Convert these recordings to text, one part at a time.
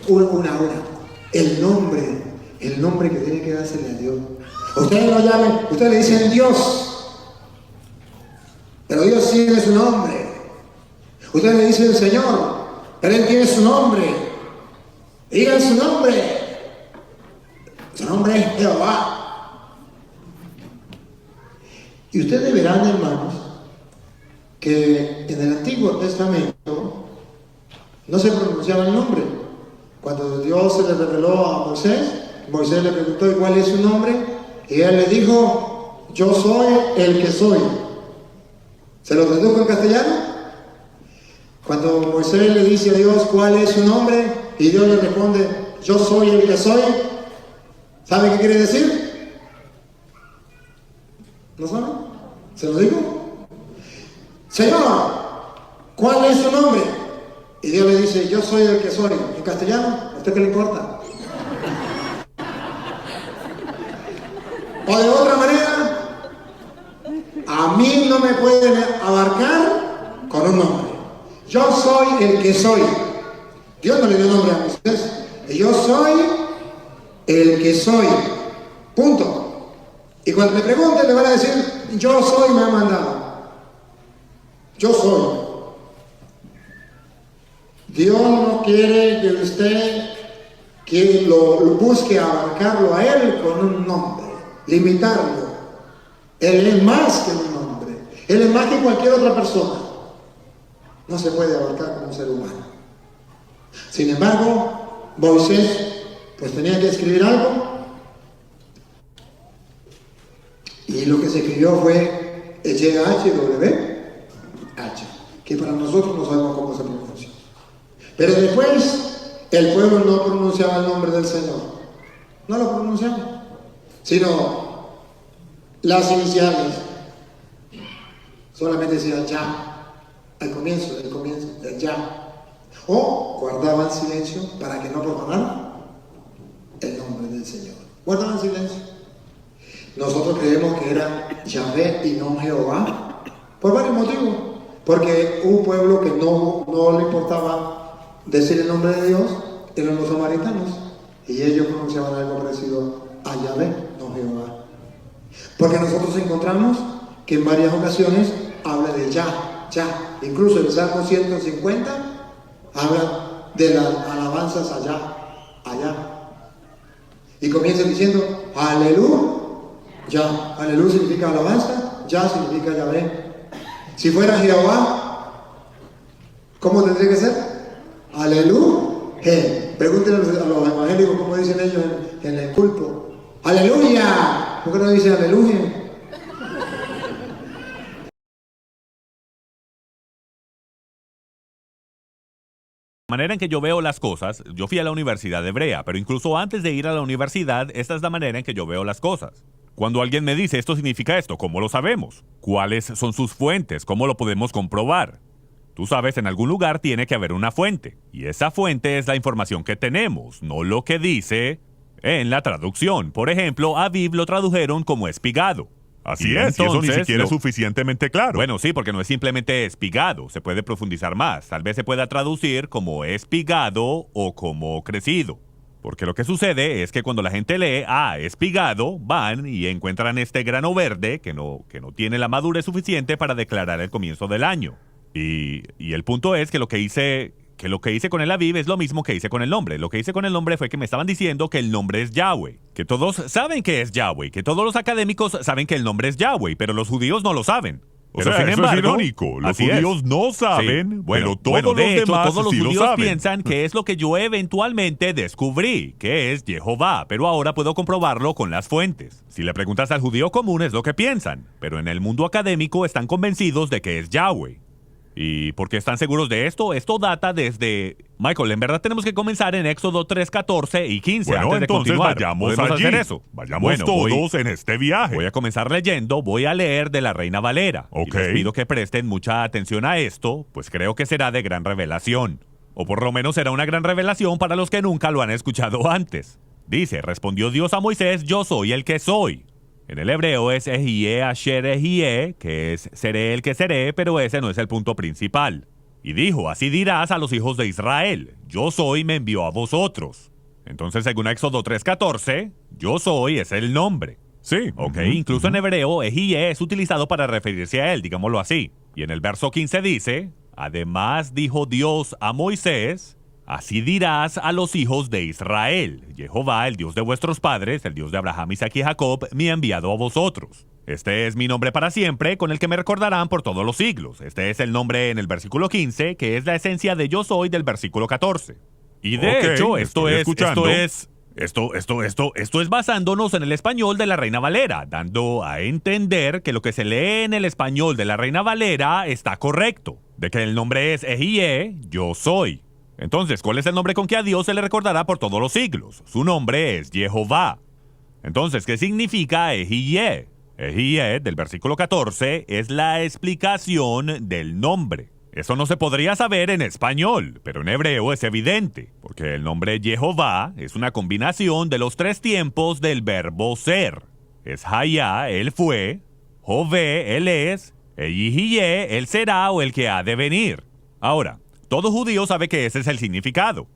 Una. El nombre que tiene que dársele a Dios. Ustedes lo llaman, ustedes le dicen Dios, pero Dios tiene su nombre. Ustedes le dicen Señor, pero Él tiene su nombre. Digan su nombre. Su nombre es Jehová. Y ustedes verán, hermanos, que en el Antiguo Testamento no se pronunciaba el nombre. Cuando Dios se le reveló a Moisés, Moisés le preguntó ¿y cuál es su nombre? Y él le dijo, yo soy el que soy. ¿Se lo tradujo en castellano? Cuando Moisés le dice a Dios cuál es su nombre y Dios le responde, yo soy el que soy, ¿sabe qué quiere decir? ¿No sabe? ¿Se lo digo? Señor, ¿cuál es su nombre? Y Dios le dice, yo soy el que soy. En castellano, ¿a usted qué le importa? O de otra manera, a mí no me pueden abarcar con un nombre. Yo soy el que soy. Dios no le dio nombre a Moisés. Yo soy el que soy. Punto. Y cuando me pregunten, le van a decir, yo soy, me ha mandado. Yo soy. Dios no quiere que usted que lo busque abarcarlo a Él con un nombre, limitarlo. Él es más que un nombre. Él es más que cualquier otra persona. No se puede abarcar como un ser humano. Sin embargo, Moisés pues tenía que escribir algo. Y lo que se escribió fue YHWH, que para nosotros no sabemos cómo se pronuncia. Pero después el pueblo no pronunciaba el nombre del Señor. No lo pronunciaba, sino las iniciales. Solamente decía ya. Al comienzo, ya. O guardaban silencio para que no profanaran el nombre del Señor. Guardaban silencio. Nosotros creemos que era Yahvé y no Jehová, por varios motivos. Porque un pueblo que no le importaba decir el nombre de Dios eran los samaritanos. Y ellos pronunciaban algo parecido a Yahvé, no Jehová. Porque nosotros encontramos que en varias ocasiones habla de ya. Incluso el Salmo 150 habla de las alabanzas allá. Y comienza diciendo, aleluya. Aleluya significa alabanza, ya significa Yahvé. Si fuera Jehová, ¿cómo tendría que ser? Aleluya. Pregúntenle a los evangélicos cómo dicen ellos en el culto. Aleluya. ¿Por qué no dicen aleluya? La manera en que yo veo las cosas, yo fui a la Universidad Hebrea, pero incluso antes de ir a la universidad, esta es la manera en que yo veo las cosas. Cuando alguien me dice esto significa esto, ¿cómo lo sabemos? ¿Cuáles son sus fuentes? ¿Cómo lo podemos comprobar? Tú sabes, en algún lugar tiene que haber una fuente, y esa fuente es la información que tenemos, no lo que dice en la traducción. Por ejemplo, a Aviv lo tradujeron como espigado. Así es, y eso ni siquiera es suficientemente claro. Bueno, sí, porque no es simplemente espigado, se puede profundizar más. Tal vez se pueda traducir como espigado o como crecido. Porque lo que sucede es que cuando la gente lee espigado, van y encuentran este grano verde que no tiene la madurez suficiente para declarar el comienzo del año. Y el punto es que lo que hice con el Aviv es lo mismo que hice con el nombre. Lo que hice con el nombre fue que me estaban diciendo que el nombre es Yahweh. Que todos saben que es Yahweh. Que todos los académicos saben que el nombre es Yahweh. Pero los judíos no lo saben. Pero sin embargo, es irónico. Los judíos no saben, sí, pero todos los demás todos los sí lo judíos saben. piensan que es lo que yo eventualmente descubrí, que es Jehová. Pero ahora puedo comprobarlo con las fuentes. Si le preguntas al judío común es lo que piensan. Pero en el mundo académico están convencidos de que es Yahweh. ¿Y por qué están seguros de esto? Esto data desde... Michael, en verdad tenemos que comenzar en Éxodo 3, 14 y 15 bueno, antes de continuar. Vayamos ¿Podemos allí. hacer eso? Vayamos todos en este viaje. Voy a comenzar leyendo, voy a leer de la Reina Valera. Ok. Y les pido que presten mucha atención a esto, pues creo que será de gran revelación. O por lo menos será una gran revelación para los que nunca lo han escuchado antes. Dice, respondió Dios a Moisés, yo soy el que soy. En el hebreo es Ejie Asher Ejie, que es seré el que seré, pero ese no es el punto principal. Y dijo, así dirás a los hijos de Israel, yo soy me envió a vosotros. Entonces, según Éxodo 3:14, yo soy es el nombre. Sí. Ok, incluso en hebreo, Ejiye es utilizado para referirse a él, digámoslo así. Y en el verso 15 dice, además dijo Dios a Moisés, así dirás a los hijos de Israel, Jehová, el Dios de vuestros padres, el Dios de Abraham, Isaac y Jacob, me ha enviado a vosotros. Este es mi nombre para siempre, con el que me recordarán por todos los siglos. Este es el nombre en el versículo 15, que es la esencia de yo soy del versículo 14. Y de hecho, esto es basándonos en el español de la Reina Valera, dando a entender que lo que se lee en el español de la Reina Valera está correcto, de que el nombre es Ejiye, yo soy. Entonces, ¿cuál es el nombre con que a Dios se le recordará por todos los siglos? Su nombre es Jehová. Entonces, ¿qué significa Ejiye? Ejiye, del versículo 14, es la explicación del nombre. Eso no se podría saber en español, pero en hebreo es evidente, porque el nombre Jehová es una combinación de los tres tiempos del verbo ser. Es Hayá, él fue, Jové, él es, Ejiye, él será o el que ha de venir. Ahora, todo judío sabe que ese es el significado.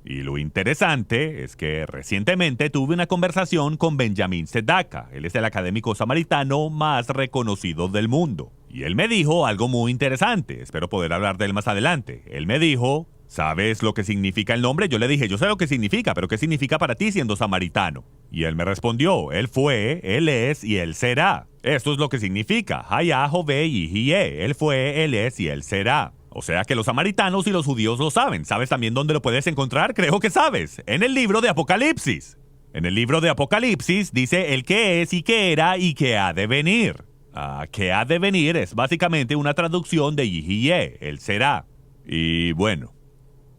Y lo interesante es que recientemente tuve una conversación con Benjamin Sedaka. Él es el académico samaritano más reconocido del mundo. Y él me dijo algo muy interesante. Espero poder hablar de él más adelante. Él me dijo, ¿sabes lo que significa el nombre? Yo le dije, yo sé lo que significa, pero ¿qué significa para ti siendo samaritano? Y él me respondió, él fue, él es y él será. Esto es lo que significa. Hayá, Jové y Jié. Él fue, él es y él será. O sea que los samaritanos y los judíos lo saben. ¿Sabes también dónde lo puedes encontrar? Creo que sabes. En el libro de Apocalipsis. En el libro de Apocalipsis dice el que es y que era y que ha de venir. Que ha de venir es básicamente una traducción de Yihiye, él será. Y bueno.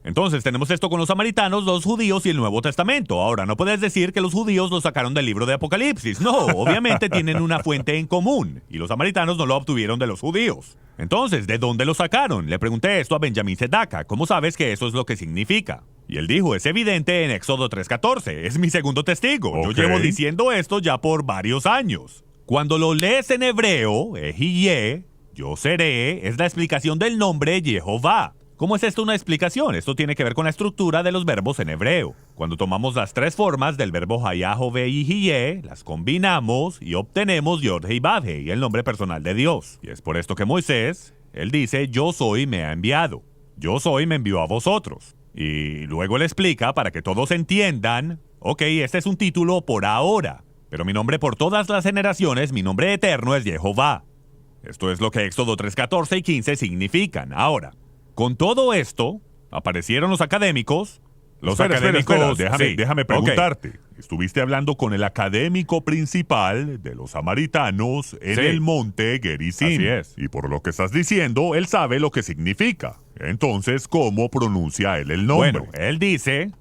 Entonces tenemos esto con los samaritanos, los judíos y el Nuevo Testamento. Ahora, no puedes decir que los judíos lo sacaron del libro de Apocalipsis. No, obviamente tienen una fuente en común. Y los samaritanos no lo obtuvieron de los judíos. Entonces, ¿de dónde lo sacaron? Le pregunté esto a Benjamin Sedaka. ¿Cómo sabes que eso es lo que significa? Y él dijo, es evidente en Éxodo 3:14. Es mi segundo testigo. Okay. Yo llevo diciendo esto ya por varios años. Cuando lo lees en hebreo, Ejiye, yo seré, es la explicación del nombre Jehová. ¿Cómo es esto una explicación? Esto tiene que ver con la estructura de los verbos en hebreo. Cuando tomamos las tres formas del verbo Hayá, Jové y Jié, las combinamos y obtenemos Yod Hei Vav Hei, el nombre personal de Dios. Y es por esto que Moisés, él dice, yo soy me ha enviado. Yo soy me envió a vosotros. Y luego él explica para que todos entiendan, ok, este es un título por ahora, pero mi nombre por todas las generaciones, mi nombre eterno es Jehová. Esto es lo que Éxodo 3:14 y 15 significan. Ahora, con todo esto, aparecieron los académicos. Espera, Sí, déjame preguntarte. Okay. Estuviste hablando con el académico principal de los samaritanos en Sí. el monte Gerizim. Así es. Y por lo que estás diciendo, él sabe lo que significa. Entonces, ¿cómo pronuncia él el nombre? Bueno, él dice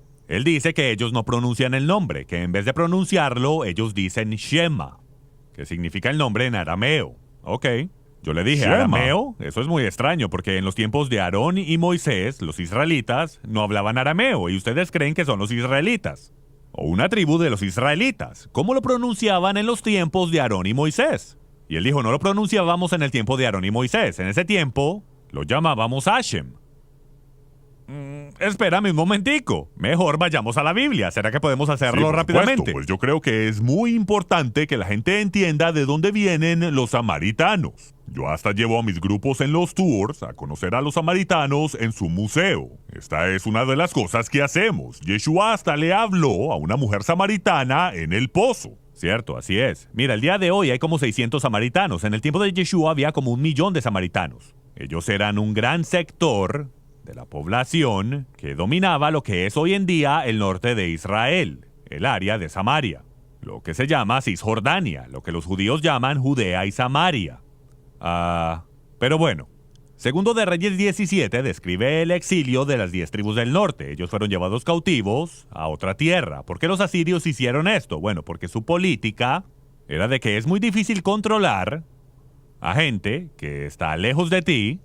que ellos no pronuncian el nombre, que en vez de pronunciarlo, ellos dicen Shema, que significa el nombre en arameo. Ok. Yo le dije, Shema. ¿arameo? Eso es muy extraño, porque en los tiempos de Aarón y Moisés, los israelitas no hablaban arameo, y ustedes creen que son los israelitas. O una tribu de los israelitas. ¿Cómo lo pronunciaban en los tiempos de Aarón y Moisés? Y él dijo, no lo pronunciábamos en el tiempo de Aarón y Moisés. En ese tiempo, lo llamábamos Hashem. Espérame un momentico. Mejor vayamos a la Biblia. ¿Será que podemos hacerlo por rápidamente? supuesto, pues yo creo que es muy importante que la gente entienda de dónde vienen los samaritanos. Yo hasta llevo a mis grupos en los tours a conocer a los samaritanos en su museo. Esta es una de las cosas que hacemos. Yeshua hasta le habló a una mujer samaritana en el pozo. Cierto, así es. Mira, el día de hoy hay como 600 samaritanos. En el tiempo de Yeshua había como 1,000,000 de samaritanos. Ellos eran un gran sector de la población que dominaba lo que es hoy en día el norte de Israel, el área de Samaria, lo que se llama Cisjordania, lo que los judíos llaman Judea y Samaria. Pero bueno, Segundo de Reyes 17 describe el exilio de las 10 tribus del norte. Ellos fueron llevados cautivos a otra tierra. ¿Por qué los asirios hicieron esto? Bueno, porque su política era de que es muy difícil controlar a gente que está lejos de ti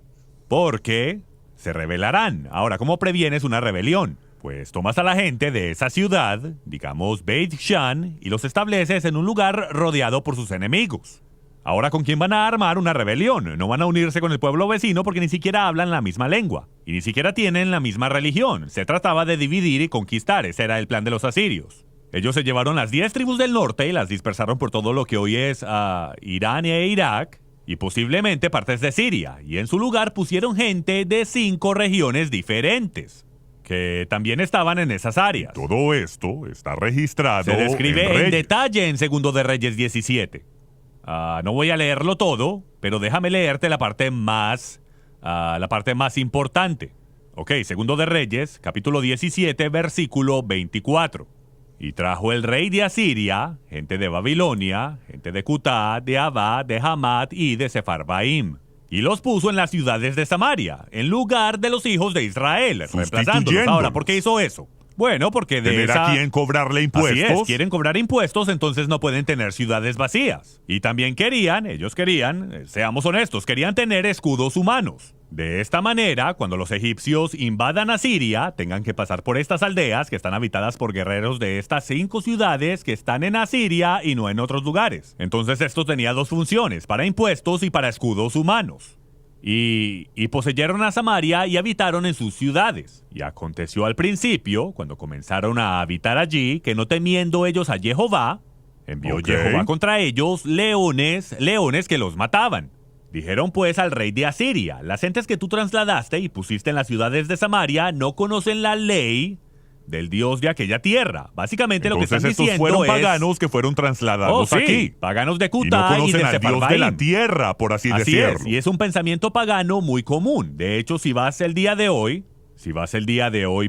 porque se rebelarán. Ahora, ¿cómo previenes una rebelión? Pues tomas a la gente de esa ciudad, digamos Beit Shan, y los estableces en un lugar rodeado por sus enemigos. Ahora, ¿con quién van a armar una rebelión? No van a unirse con el pueblo vecino porque ni siquiera hablan la misma lengua. Y ni siquiera tienen la misma religión. Se trataba de dividir y conquistar. Ese era el plan de los asirios. Ellos se llevaron las 10 tribus del norte y las dispersaron por todo lo que hoy es Irán e Irak y posiblemente partes de Siria. Y en su lugar pusieron gente de 5 regiones diferentes que también estaban en esas áreas. Todo esto está registrado Se describe en Reyes. detalle en Segundo de Reyes 17. No voy a leerlo todo, pero déjame leerte la parte más importante. Ok, Segundo de Reyes, capítulo 17, versículo 24. Y trajo el rey de Asiria, gente de Babilonia, gente de Cutá, de Abá, de Hamat y de Sefarbaim. Y los puso en las ciudades de Samaria, en lugar de los hijos de Israel, reemplazándolos. Sustituyéndolos. Ahora, ¿por qué hizo eso? Bueno, porque de ¿Tener esa... a quién cobrarle Así impuestos? es, quieren cobrar impuestos, entonces no pueden tener ciudades vacías. Y también ellos querían, seamos honestos, querían tener escudos humanos. De esta manera, cuando los egipcios invadan a Siria, tengan que pasar por estas aldeas que están habitadas por guerreros de estas 5 ciudades que están en Asiria y no en otros lugares. Entonces esto tenía 2 funciones, para impuestos y para escudos humanos. Y poseyeron a Samaria y habitaron en sus ciudades. Y aconteció al principio, cuando comenzaron a habitar allí, que no temiendo ellos a Jehová, envió Ok. Jehová contra ellos leones que los mataban. Dijeron pues al rey de Asiria: las gentes que tú trasladaste y pusiste en las ciudades de Samaria no conocen la ley del Dios de aquella tierra. Básicamente Entonces lo que están estos diciendo fueron es... paganos que fueron trasladados sí, aquí. paganos de Y no Cutá y conocen de al Dios de la Sefarbaim. tierra, por así Así decirlo. es, y es un pensamiento pagano muy común. De hecho, si vas el día de hoy,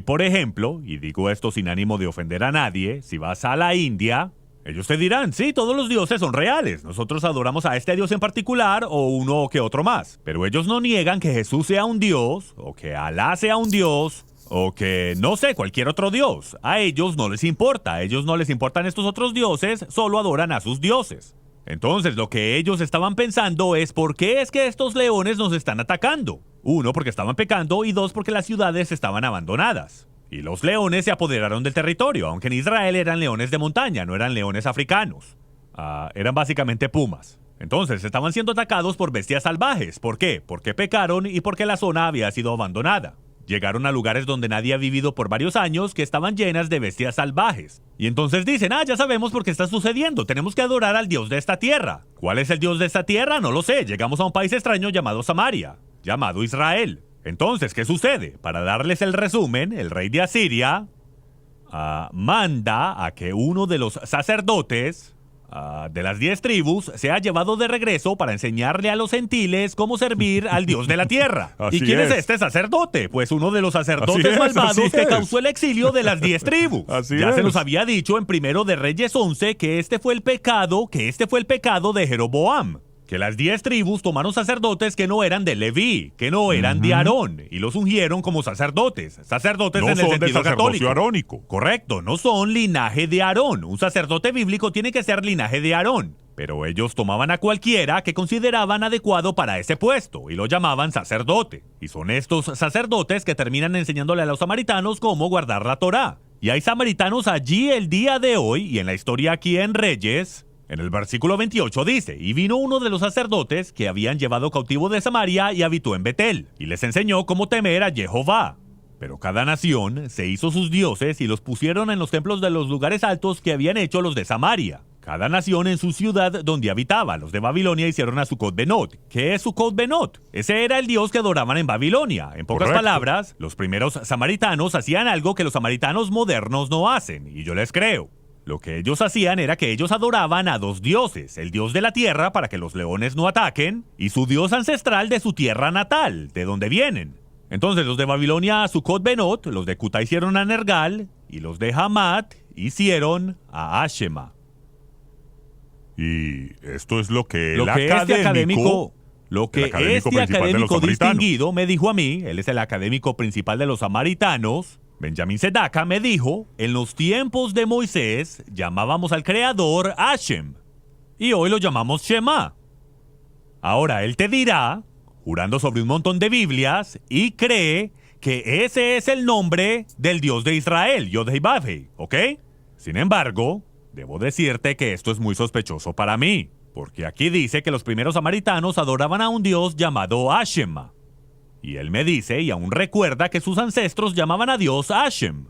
por ejemplo, y digo esto sin ánimo de ofender a nadie, si vas a la India, ellos te dirán: sí, todos los dioses son reales. Nosotros adoramos a este dios en particular o uno que otro más. Pero ellos no niegan que Jesús sea un dios, o que Alá sea un dios, o que, no sé, cualquier otro dios. A ellos no les importa. A ellos no les importan estos otros dioses, solo adoran a sus dioses. Entonces, lo que ellos estaban pensando es: ¿por qué es que estos leones nos están atacando? 1, porque estaban pecando, y 2, porque las ciudades estaban abandonadas. Y los leones se apoderaron del territorio, aunque en Israel eran leones de montaña, no eran leones africanos. Eran básicamente pumas. Entonces, estaban siendo atacados por bestias salvajes. ¿Por qué? Porque pecaron y porque la zona había sido abandonada. Llegaron a lugares donde nadie ha vivido por varios años, que estaban llenas de bestias salvajes. Y entonces dicen: ya sabemos por qué está sucediendo, tenemos que adorar al Dios de esta tierra. ¿Cuál es el Dios de esta tierra? No lo sé. Llegamos a un país extraño llamado Samaria, llamado Israel. Entonces, ¿qué sucede? Para darles el resumen, el rey de Asiria manda a que uno de los sacerdotes de las 10 tribus sea llevado de regreso para enseñarle a los gentiles cómo servir al Dios de la tierra. Así ¿Y quién es es. este sacerdote? Pues uno de los Así sacerdotes es, malvados así que es. causó el exilio de las 10 tribus. Así Ya se es. nos había dicho en Primero de Reyes 11 que este fue el pecado de Jeroboam. Que las 10 tribus tomaron sacerdotes que no eran de Leví, que no eran de Aarón, y los ungieron como sacerdotes. Sacerdotes No en el son del sentido sacerdocio católico. arónico. Correcto, no son linaje de Aarón. Un sacerdote bíblico tiene que ser linaje de Aarón. Pero ellos tomaban a cualquiera que consideraban adecuado para ese puesto y lo llamaban sacerdote. Y son estos sacerdotes que terminan enseñándole a los samaritanos cómo guardar la Torá. Y hay samaritanos allí el día de hoy, y en la historia aquí en Reyes, en el versículo 28 dice: y vino uno de los sacerdotes que habían llevado cautivo de Samaria y habitó en Betel, y les enseñó cómo temer a Jehová. Pero cada nación se hizo sus dioses y los pusieron en los templos de los lugares altos que habían hecho los de Samaria. Cada nación en su ciudad donde habitaba. Los de Babilonia hicieron a Sucot-Benot. ¿Qué es Sucot-Benot? Ese era el dios que adoraban en Babilonia. En pocas Correcto. palabras, los primeros samaritanos hacían algo que los samaritanos modernos no hacen, y yo les creo. Lo que ellos hacían era que ellos adoraban a 2 dioses: el dios de la tierra para que los leones no ataquen, y su dios ancestral de su tierra natal, de donde vienen. Entonces los de Babilonia a Sucot-Benot, los de Cutá hicieron a Nergal, y los de Hamat hicieron a Ashema. Y esto es lo que Lo que este académico principal de los samaritanos. distinguido me dijo a mí, él es el académico principal de los samaritanos, Benjamín Sedaka, me dijo: en los tiempos de Moisés llamábamos al creador Hashem, y hoy lo llamamos Shema. Ahora él te dirá, jurando sobre un montón de Biblias, y cree que ese es el nombre del Dios de Israel, Yod-Heh-Vav-Heh, ¿ok? Sin embargo, debo decirte que esto es muy sospechoso para mí. Porque aquí dice que los primeros samaritanos adoraban a un dios llamado Hashem. Y él me dice y aún recuerda que sus ancestros llamaban a Dios Hashem.